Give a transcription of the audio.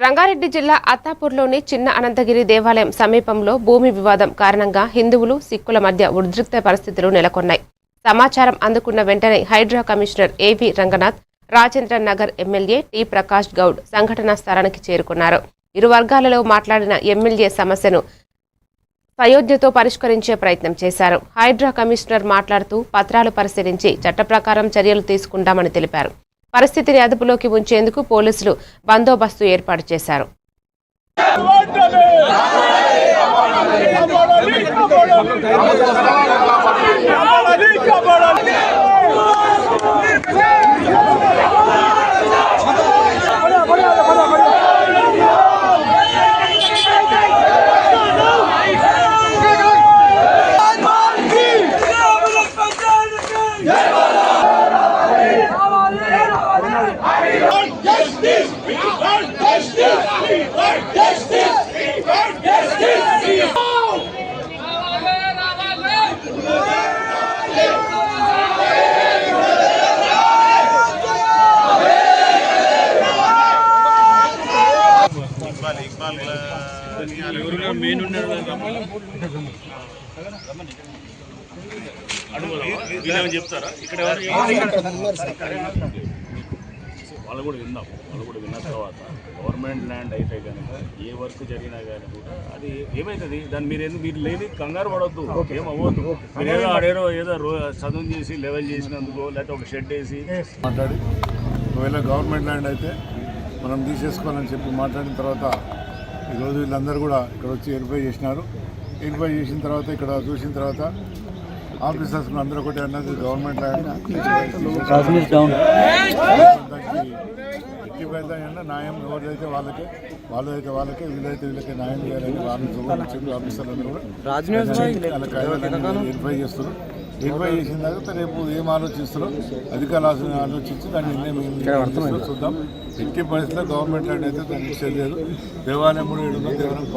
రంగారెడ్డి జిల్లా అత్తాపూర్లోని చిన్న అనంతగిరి దేవాలయం సమీపంలో భూమి వివాదం కారణంగా హిందువులు సిక్కుల మధ్య ఉద్రిక్త పరిస్థితులు నెలకొన్నాయి. సమాచారం అందుకున్న వెంటనే హైడ్రా కమిషనర్ ఏవి రంగనాథ్, రాజేంద్ర నగర్ ఎమ్మెల్యే టి ప్రకాష్ గౌడ్ సంఘటనా స్థలానికి చేరుకున్నారు. ఇరు వర్గాలలో మాట్లాడిన ఎమ్మెల్యే సమస్యను సయోధ్యతో పరిష్కరించే ప్రయత్నం చేశారు. హైడ్రా కమిషనర్ మాట్లాడుతూ పత్రాలు పరిశీలించి చట్ట ప్రకారం చర్యలు తీసుకుంటామని తెలిపారు. పరిస్థితిని అదుపులోకి ఉంచేందుకు పోలీసులు బందోబస్తు ఏర్పాటు చేశారు. చెప్తారా ఇక్కడ వాళ్ళు కూడా విన్నాం. వాళ్ళు కూడా విన్న తర్వాత గవర్నమెంట్ ల్యాండ్ అయితే కనుక ఏ వర్క్ జరిగినా కానీ కూడా అది ఏమవుతుంది, దాన్ని మీరు లేని కంగారు పడవద్దు, ఏమవ్వద్దు. మీరు ఏదో ఆడేదో చదువు చేసి లెవెల్ చేసినందుకు లేకపోతే ఒక షెడ్ వేసి మాట్లాడి ఒకవేళ గవర్నమెంట్ ల్యాండ్ అయితే మనం తీసేసుకోవాలని చెప్పి మాట్లాడిన తర్వాత ఈరోజు వీళ్ళందరూ కూడా ఇక్కడ వచ్చి వెరిఫై చేసినారు. వెరిఫై చేసిన తర్వాత ఇక్కడ చూసిన తర్వాత ఆఫీసర్స్ అందరూ ఒకటి అన్నది గవర్నమెంట్ ల్యాండ్ న్యాయం ఎవరిదైతే వాళ్ళకే వీళ్ళైతే న్యాయం చేయాలని వాళ్ళని ఆఫీసర్లు కూడా వెరిఫై చేస్తారు. వెరిఫై చేసిన తర్వాత రేపు ఏం ఆలోచిస్తారో అధికారులు ఆలోచించి దాన్ని నిర్ణయం చూద్దాం. ఎట్టి పరిస్థితిలో గవర్నమెంట్ ల్యాండ్ అయితే దాన్ని ఇచ్చేది లేదు. దేవాలయం కూడా 7 దేవాలయం